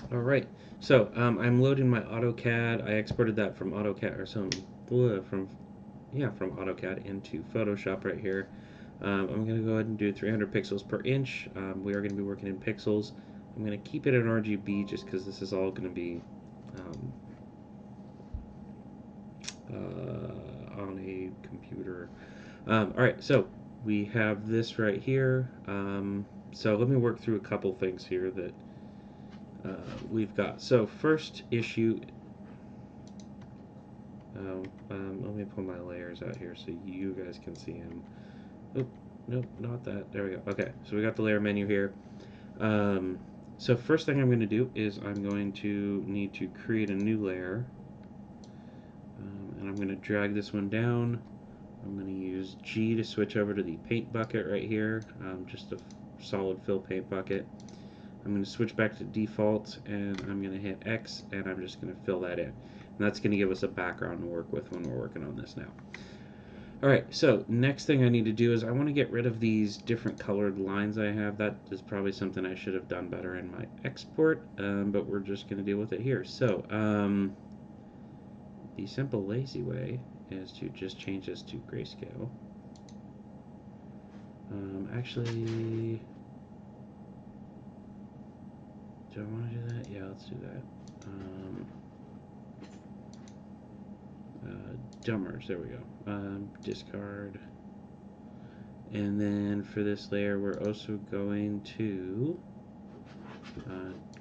All right, so I'm loading my AutoCAD. I exported that from AutoCAD or some from from AutoCAD into Photoshop right here. I'm going to go ahead and do 300 pixels per inch. We are going to be working in pixels. I'm going to keep it in RGB just because this is all going to be um, on a computer. All right, so we have this right here. So let me work through a couple things here that we've got. So first issue. Let me pull my layers out here so you guys can see them. Oh, nope, not that. There we go. Okay, so we got the layer menu here. Um, so first thing I'm going to do is I'm going to need to create a new layer. And I'm going to drag this one down. I'm going to use G to switch over to the paint bucket right here, just a solid fill paint bucket. I'm going to switch back to default and I'm going to hit X and I'm just going to fill that in. And that's going to give us a background to work with when we're working on this now. Alright, so next thing I need to do is I want to get rid of these different colored lines I have. That is probably something I should have done better in my export, but we're just going to deal with it here. So, the simple lazy way is to just change this to grayscale. Actually, do I want to do that? Yeah, let's do that. Don't merge, there we go. Discard. And then for this layer, we're also going to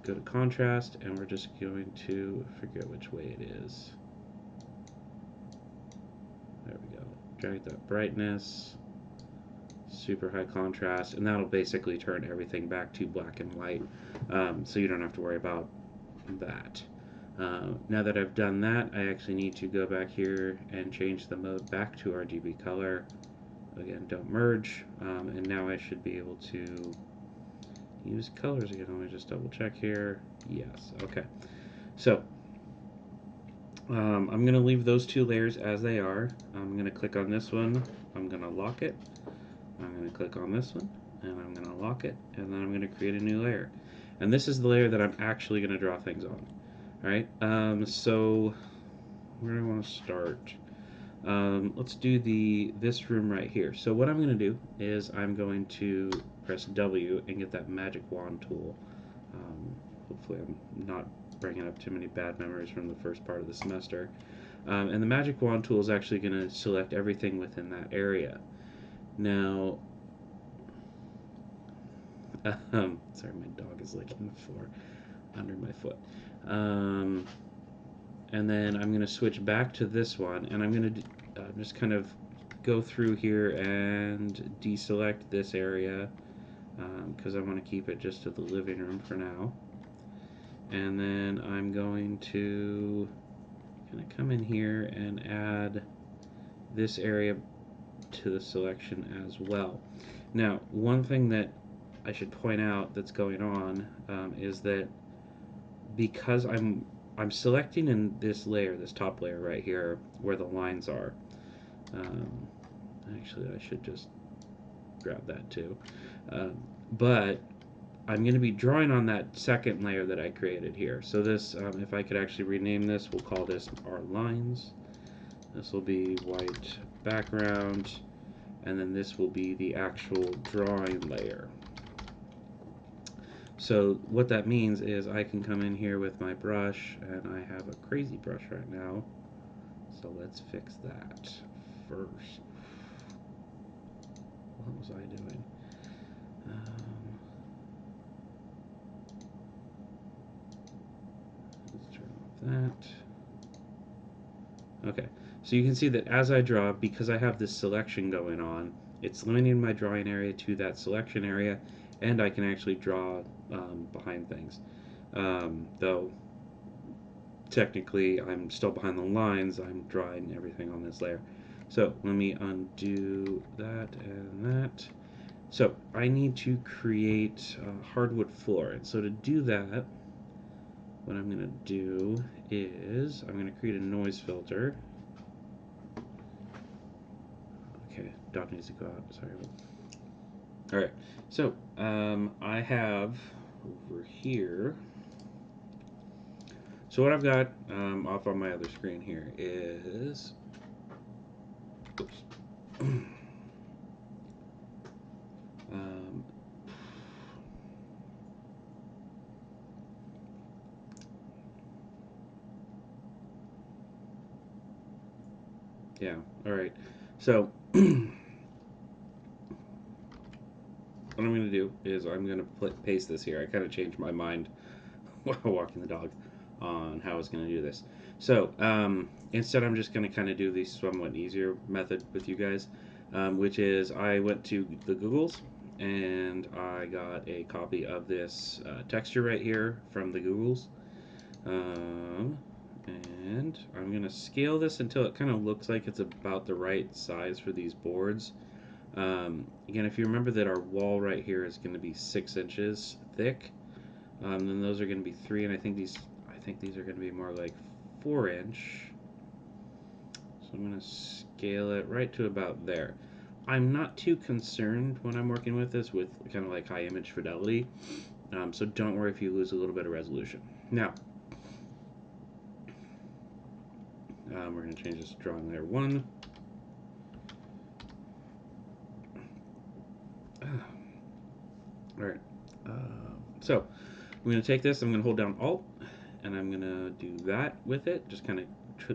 go to contrast, and we're just going to forget which way it is. There we go. Drag that brightness, super high contrast, and that'll basically turn everything back to black and white, so you don't have to worry about that. Now that I've done that, I actually need to go back here and change the mode back to RGB color. Again, don't merge, and now I should be able to use colors again. Let me just double check here. Yes, okay. So I'm going to leave those two layers as they are. I'm going to click on this one. I'm going to lock it. I'm going to click on this one, and I'm going to lock it, and then I'm going to create a new layer. And this is the layer that I'm actually going to draw things on. All right. So where do I want to start? Let's do this room right here. So what I'm going to do is I'm going to press W and get that magic wand tool. Hopefully I'm not bringing up too many bad memories from the first part of the semester. And the magic wand tool is actually going to select everything within that area. Now, sorry, my dog is licking the floor under my foot. And then I'm going to switch back to this one, and I'm going to just kind of go through here and deselect this area because I want to keep it just to the living room for now. And then I'm going to kind of come in here and add this area to the selection as well. Now, one thing that I should point out that's going on is that because I'm selecting in this layer, this top layer right here, where the lines are. Um, Actually, I should just grab that too. But I'm going to be drawing on that second layer that I created here. So this, if I could actually rename this, we'll call this our lines. This will be white background, and then this will be the actual drawing layer. So what that means is I can come in here with my brush, and I have a crazy brush right now. So let's fix that first. What was I doing? Let's turn off that. Okay, so you can see that as I draw, because I have this selection going on, it's limiting my drawing area to that selection area, and I can actually draw behind things. Though technically I'm still behind the lines, I'm drawing everything on this layer. So let me undo that and that. So I need to create a hardwood floor, and so to do that, what I'm going to do is I'm going to create a noise filter. Okay, dog needs to go out. Sorry. All right. So I have over here So what I've got off on my other screen here is, oops, um, yeah, all right. So what I'm going to do is I'm going to paste this here. I kind of changed my mind while walking the dog on how I was going to do this. So instead, I'm just going to kind of do the somewhat easier method with you guys, which is I went to the Googles and I got a copy of this texture right here from the Googles. And I'm going to scale this until it kind of looks like it's about the right size for these boards. Again, if you remember that our wall right here is going to be 6 inches thick, then those are going to be 3, and I think these are going to be more like 4-inch. So I'm going to scale it right to about there. I'm not too concerned when I'm working with this with kind of like high image fidelity, so don't worry if you lose a little bit of resolution. Now, we're going to change this to drawing layer 1. Alright, so I'm going to take this, I'm going to hold down Alt, and I'm going to do that with it, just kind of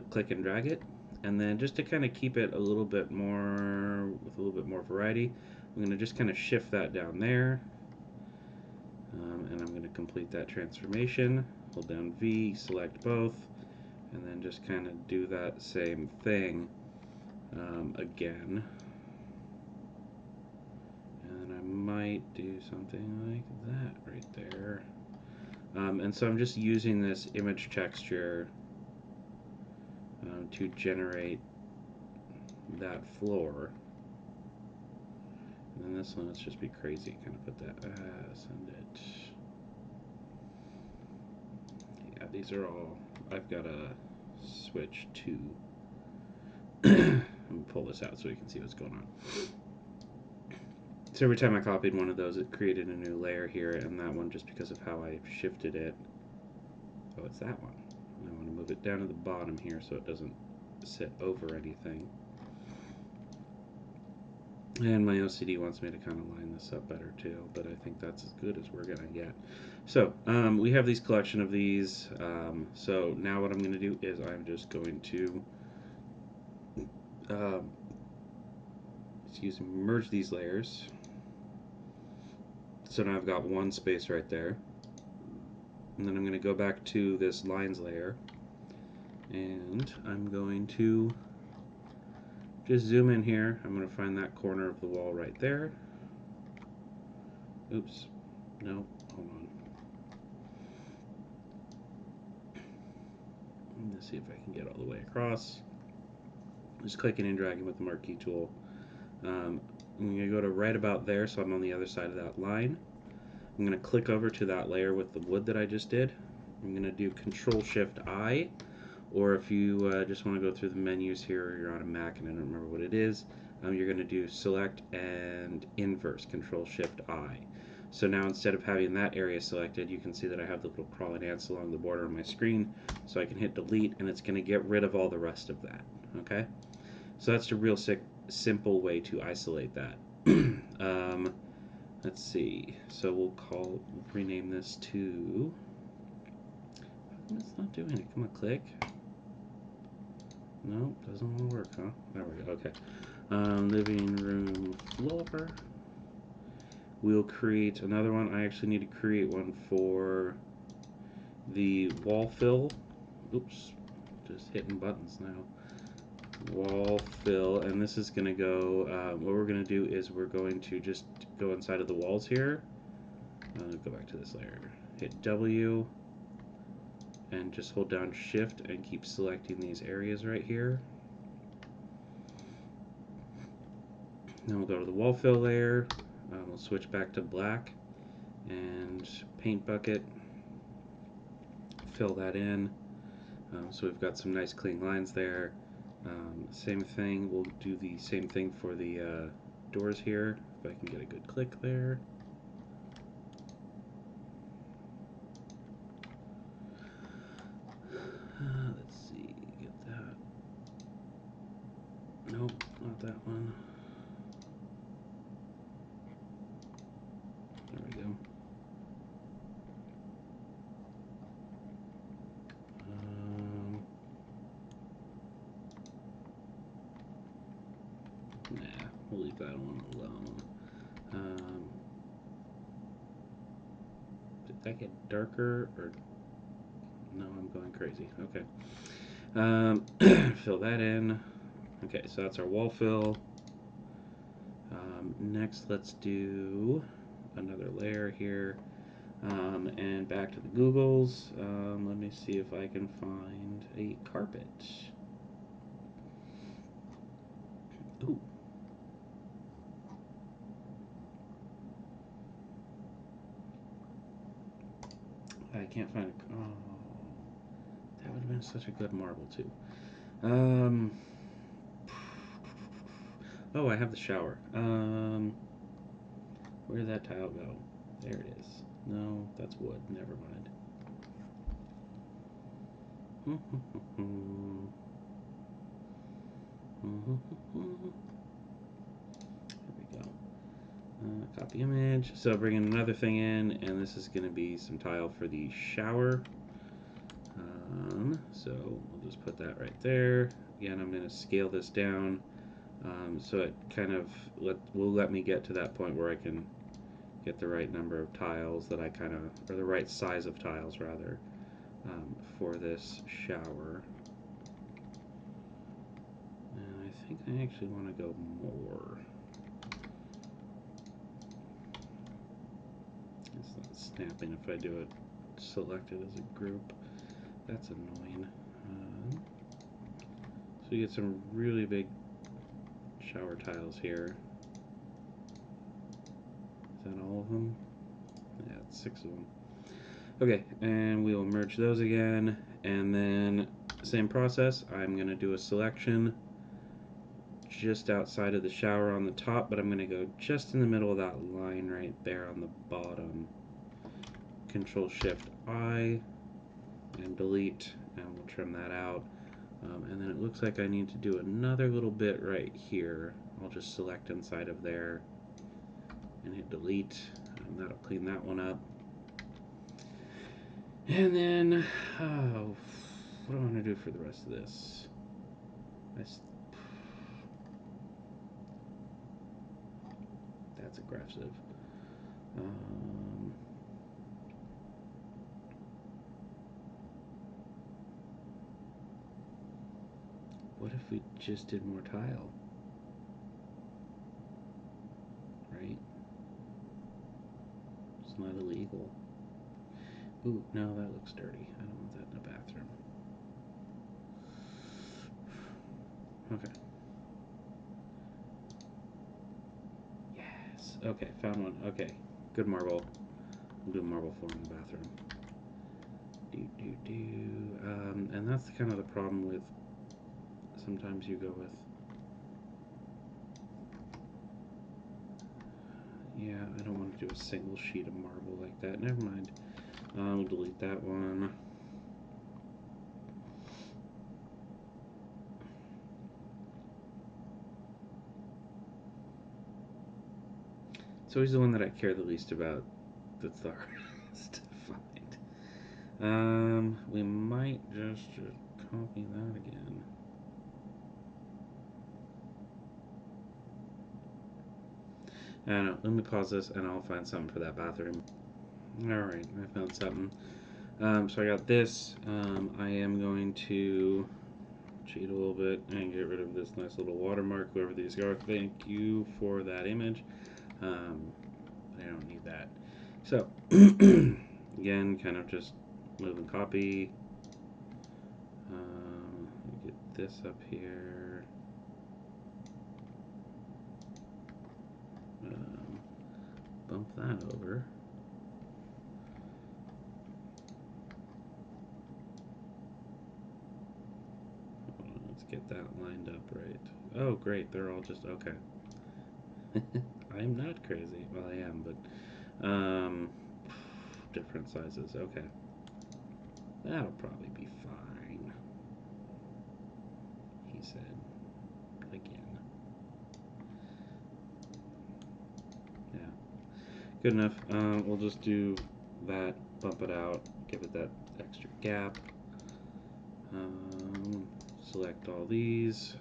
click and drag it. And then just to kind of keep it a little bit more, with a little bit more variety, I'm going to just kind of shift that down there. And I'm going to complete that transformation. Hold down V, select both, and then just kind of do that same thing again. And I might do something like that right there. And so I'm just using this image texture to generate that floor. And then this one, let's just be crazy, kind of put that, send it. Yeah, these are all, I've got to switch to, let me pull this out so you can see what's going on. So every time I copied one of those, it created a new layer here, and that one, just because of how I shifted it, oh, it's that one. I want to move it down to the bottom here so it doesn't sit over anything. And my OCD wants me to kind of line this up better too, but I think that's as good as we're going to get. So we have these collection of these. So now what I'm going to do is I'm just going to merge these layers. So now I've got one space right there. And then I'm going to go back to this lines layer. And I'm going to just zoom in here. I'm going to find that corner of the wall right there. Oops. No, hold on. Let's see if I can get all the way across. Just clicking and dragging with the marquee tool. I'm going to go to right about there, so I'm on the other side of that line. I'm going to click over to that layer with the wood that I just did. I'm going to do Control-Shift-I, or if you just want to go through the menus here, or you're on a Mac and I don't remember what it is, you're going to do Select and Inverse, Control-Shift-I. So now instead of having that area selected, you can see that I have the little crawling ants along the border of my screen, so I can hit Delete, and it's going to get rid of all the rest of that. Okay? So that's a real simple way to isolate that. Let's see. So we'll rename this to. It's not doing it. Come on, click. No, doesn't want to work, huh? There we go. Okay. Living room floor. We'll create another one. I actually need to create one for the wall fill. Oops, just hitting buttons now. Wall fill, and this is going to go, what we're going to do is we're going to just go inside of the walls here. Go back to this layer. Hit W, and just hold down Shift and keep selecting these areas right here. Then we'll go to the wall fill layer. We'll switch back to black and paint bucket. Fill that in. So we've got some nice clean lines there. Same thing, we'll do the same thing for the doors here, if I can get a good click there. that one. There we go. Nah, we'll leave that one alone. Did that get darker or no? I'm going crazy. Okay. Fill that in. Okay, so that's our wall fill. Next, let's do another layer here. And back to the Googles. Let me see if I can find a carpet. Ooh. I can't find a... Oh, that would have been such a good marble, too. Oh, I have the shower. Where did that tile go? There it is. No, that's wood. Never mind. There we go. Copy image. So bringing another thing in, and this is going to be some tile for the shower. So we'll just put that right there. Again, I'm going to scale this down so it kind of will let me get to that point where I can get the right number of tiles that I kind of, or the right size of tiles rather, for this shower. And I think I actually want to go more. It's not snapping if I do it selected as a group. That's annoying. So you get some really big shower tiles here. Is that all of them? Yeah, it's 6 of them. Okay, and we will merge those again, and then same process. I'm going to do a selection just outside of the shower on the top, but I'm going to go just in the middle of that line right there on the bottom. Control Shift I and delete, and we'll trim that out. And then it looks like I need to do another little bit right here. I'll just select inside of there and hit delete, and that'll clean that one up. And then, what do I want to do for the rest of this? That's aggressive. What if we just did more tile? Right? It's not illegal. Ooh, no, that looks dirty. I don't want that in the bathroom. Okay. Yes. Okay, found one. Okay. Good marble. We'll do a marble floor in the bathroom. And that's kind of the problem with sometimes you go with... Yeah, I don't want to do a single sheet of marble like that. Never mind. We'll delete that one. It's always the one that I care the least about that's the hardest to find. We might just copy that again. I don't know. Let me pause this and I'll find something for that bathroom. Alright, I found something. So I got this. I am going to cheat a little bit and get rid of this nice little watermark, whoever these are. Thank you for that image. I don't need that. So, again, kind of just move and copy. Get this up here. Bump that over. Let's get that lined up right. Oh, great. They're all just okay. I'm not crazy. Well, I am, but different sizes. Okay. That'll probably be fine, he said again. Good enough. We'll just do that, bump it out, give it that extra gap. Select all these,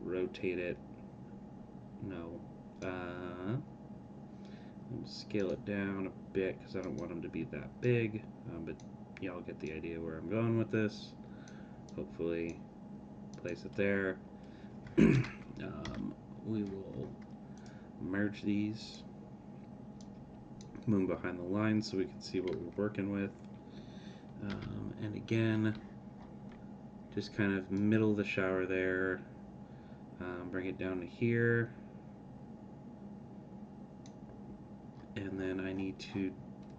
rotate it. No. And scale it down a bit because I don't want them to be that big. But y'all get the idea where I'm going with this. Hopefully, place it there. We will merge these, move behind the line so we can see what we're working with. And again, just kind of middle of the shower there. Bring it down to here. And then I need to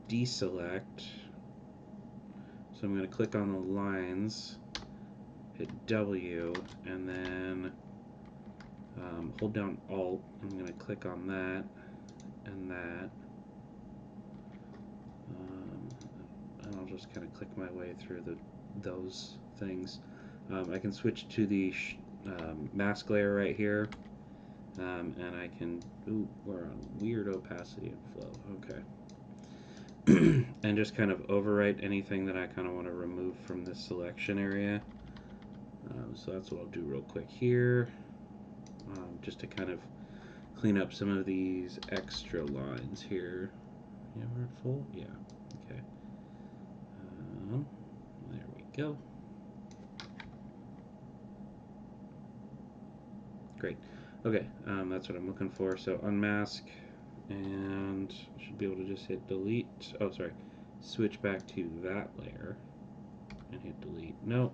deselect. So I'm going to click on the lines, hit W, and then hold down Alt. I'm going to click on that and that. And I'll just kind of click my way through those things. I can switch to the mask layer right here. And I can, ooh, we're on weird opacity and flow, okay. And just kind of overwrite anything that I kind of want to remove from this selection area. So that's what I'll do real quick here, just to kind of clean up some of these extra lines here. Yeah, we're at full? Yeah, okay. There we go. Great. Okay, that's what I'm looking for. So unmask, and should be able to just hit delete. Oh, sorry. Switch back to that layer and hit delete. No.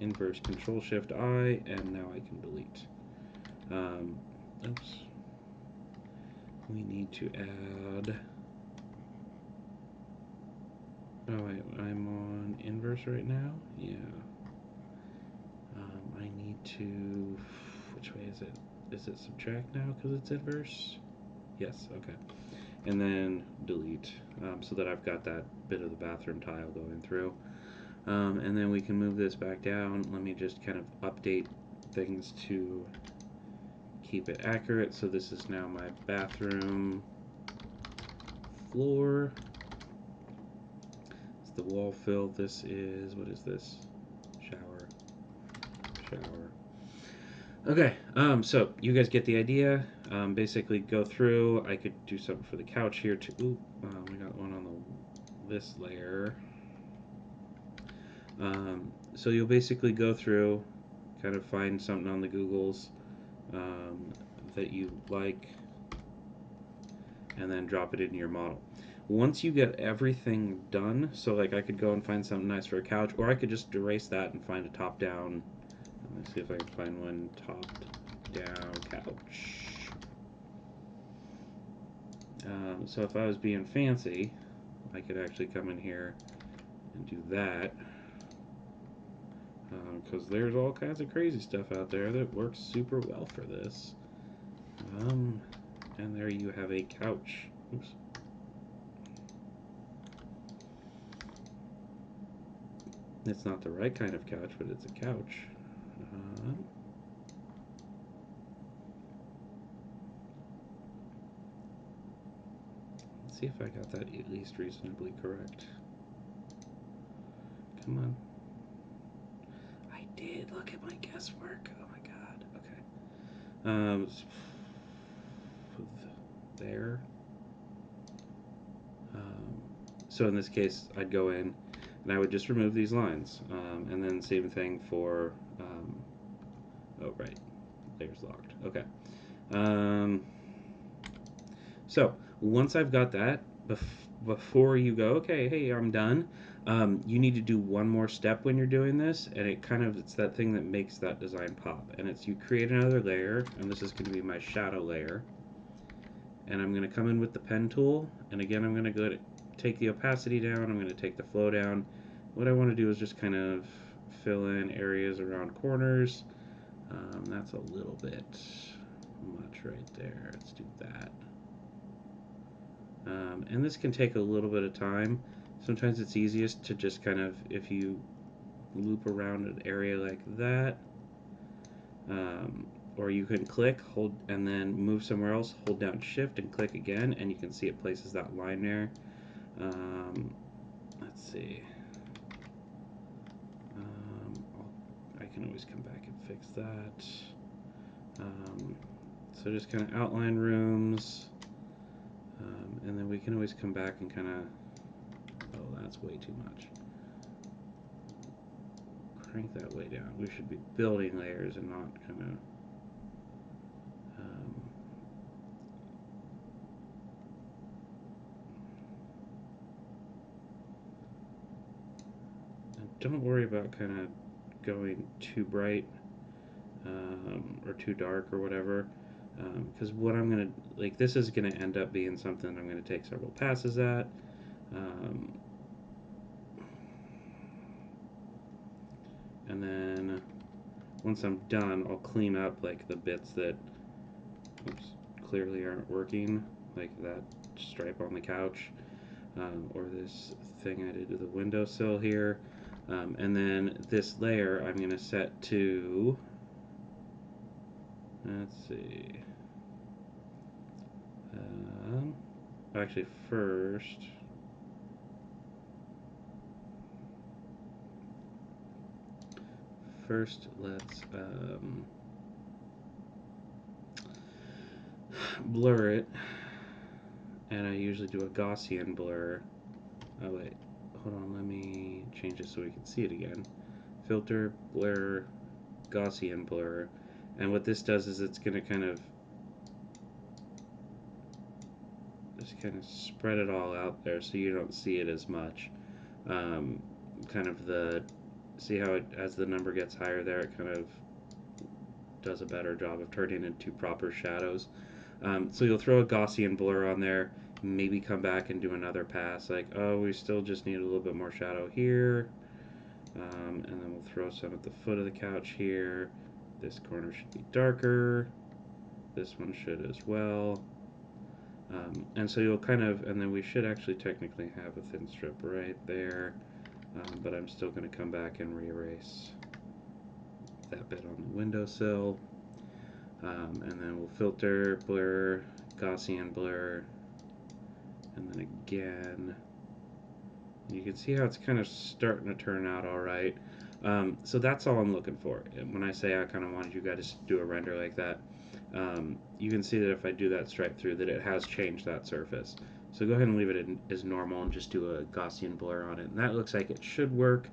Inverse Control Shift I, and now I can delete. Oops. We need to add. Oh, wait, I'm on inverse right now? Yeah. I need to. Which way is it? Is it subtract now because it's inverse? Yes, okay. And then delete, so that I've got that bit of the bathroom tile going through. And then we can move this back down. Let me just kind of update things to keep it accurate. So this is now my bathroom floor. It's the wall fill. This is, what is this? Shower. Okay, so you guys get the idea. Basically go through. I could do something for the couch here too. Ooh, we got one on this layer. So you'll basically go through, kind of find something on the Googles that you like, and then drop it into your model. Once you get everything done, so like I could go and find something nice for a couch, or I could just erase that and find a top-down. Let's see if I can find one top-down couch. So if I was being fancy, I could actually come in here and do that. Because there's all kinds of crazy stuff out there that works super well for this. And there you have a couch. Oops. It's not the right kind of couch, but it's a couch. Let's see if I got that at least reasonably correct. Come on. I did. Look at my guesswork. Oh my god. Okay. There. So in this case, I'd go in and I would just remove these lines. And then same thing for, oh right, layers locked. Okay. So once I've got that, before you go, okay, hey, I'm done, you need to do one more step when you're doing this, and it's that thing that makes that design pop. And it's you create another layer, and this is going to be my shadow layer. And I'm going to come in with the pen tool, and again, I'm going to go to take the opacity down, I'm going to take the flow down. What I want to do is just kind of fill in areas around corners. That's a little bit much right there. Let's do that. And this can take a little bit of time. Sometimes it's easiest to just kind of, if you loop around an area like that, or you can click, hold, and then move somewhere else, hold down shift and click again, and you can see it places that line there. Let's see. I can always come back and fix that. So just kind of outline rooms, and then we can always come back and kind of, oh, that's way too much. Crank that way down. We should be building layers and not kind of, don't worry about kind of going too bright or too dark or whatever, because what I'm going to, like, this is going to end up being something I'm going to take several passes at. And then once I'm done, I'll clean up like the bits that clearly aren't working, like that stripe on the couch, or this thing I did to the windowsill here. And then this layer I'm going to set to, let's see, actually first let's blur it, and I usually do a Gaussian blur. Oh wait, hold on, let me change it so we can see it again. Filter, blur, Gaussian blur, and what this does is it's going to kind of just kind of spread it all out there so you don't see it as much. Kind of see how it, as the number gets higher there, it kind of does a better job of turning into proper shadows. So you'll throw a Gaussian blur on there, maybe come back and do another pass, like, oh, we still just need a little bit more shadow here. And then we'll throw some at the foot of the couch here. This corner should be darker. This one should as well. And so you'll kind of, and then we should actually technically have a thin strip right there, but I'm still going to come back and re-erase that bit on the windowsill. And then we'll filter, blur, Gaussian blur, and then again. You can see how it's kind of starting to turn out all right. So that's all I'm looking for. And when I say I kind of wanted you guys to do a render like that, you can see that if I do that stripe through, that it has changed that surface. So go ahead and leave it as normal and just do a Gaussian blur on it. And that looks like it should work.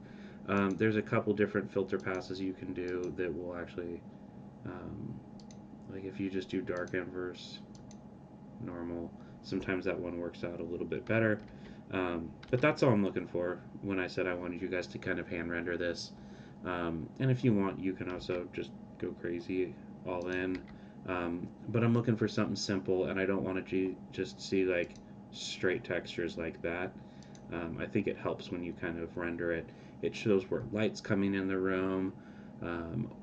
There's a couple different filter passes you can do that will actually, like if you just do dark inverse, normal, sometimes that one works out a little bit better. But that's all I'm looking for when I said I wanted you guys to kind of hand render this. And if you want, you can also just go crazy all in. But I'm looking for something simple, and I don't want to just see like straight textures like that. I think it helps when you kind of render it. It shows where light's coming in the room,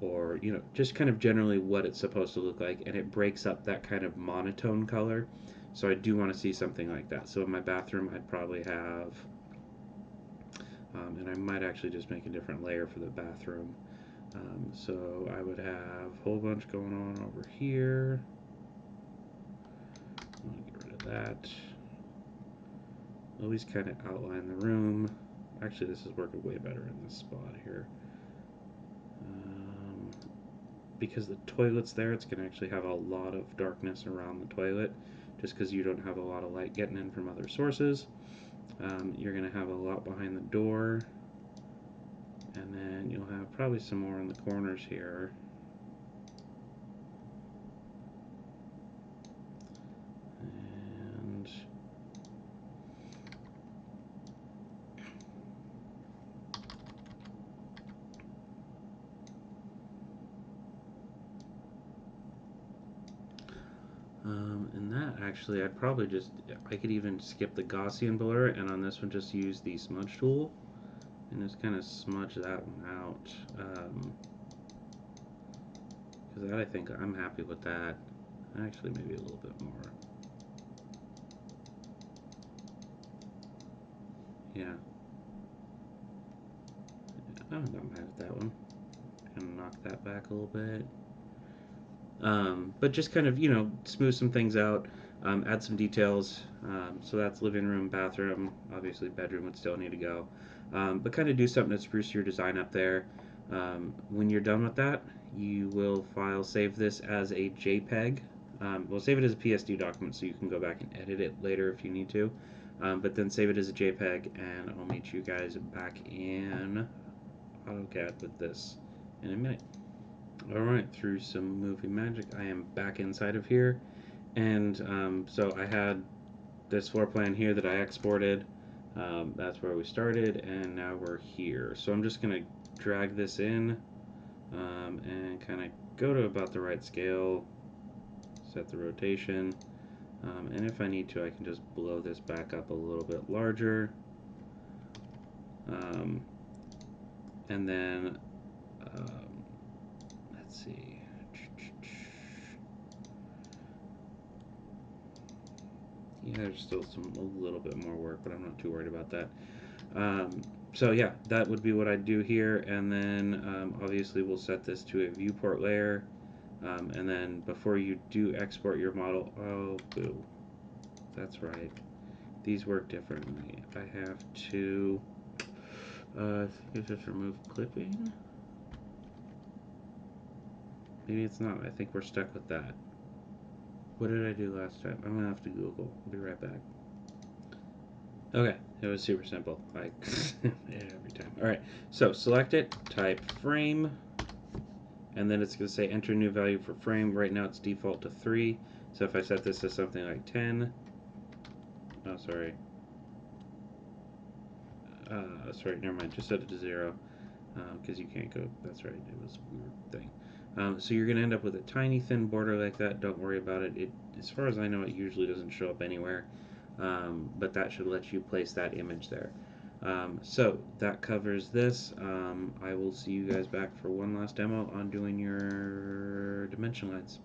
or just kind of generally what it's supposed to look like, and it breaks up that kind of monotone color. So I do want to see something like that. So in my bathroom, I'd probably have, and I might actually just make a different layer for the bathroom. So I would have a whole bunch going on over here. I'm going to get rid of that. Always kind of outline the room. Actually, this is working way better in this spot here. Because the toilet's there, it's going to actually have a lot of darkness around the toilet, just because you don't have a lot of light getting in from other sources. You're going to have a lot behind the door, and then you'll have probably some more in the corners here. And that actually, I'd probably I could even skip the Gaussian blur, and on this one just use the smudge tool and just kind of smudge that one out. Because I think I'm happy with that. Actually, maybe a little bit more. Yeah. I'm not mad at that one. Kind of knock that back a little bit. But just kind of, smooth some things out, add some details. So that's living room, bathroom. Obviously, bedroom would still need to go. But kind of do something to spruce your design up there. When you're done with that, you will save this as a JPEG. We'll save it as a PSD document so you can go back and edit it later if you need to. But then save it as a JPEG, and I'll meet you guys back in AutoCAD with this in a minute. Alright, through some movie magic, I am back inside of here. And so I had this floor plan here that I exported. That's where we started, and now we're here. So I'm just going to drag this in and kind of go to about the right scale, set the rotation. And if I need to, I can just blow this back up a little bit larger. And then, let's see. Yeah, there's still a little bit more work, but I'm not too worried about that. So yeah, that would be what I'd do here, and then obviously we'll set this to a viewport layer, and then before you do export your model, oh boo, that's right, these work differently. I have to, I think just remove clipping. Maybe it's not. I think we're stuck with that. What did I do last time? I'm gonna have to Google. I'll be right back. Okay, it was super simple, like every time. All right, so select it, type frame, and then it's going to say enter new value for frame. Right now it's default to 3, so if I set this to something like 10, oh sorry, never mind, just set it to 0, because you can't go, that's right, it was a weird thing. So you're going to end up with a tiny thin border like that. Don't worry about it. As far as I know, it usually doesn't show up anywhere, but that should let you place that image there. So that covers this. I will see you guys back for one last demo on doing your dimension lines.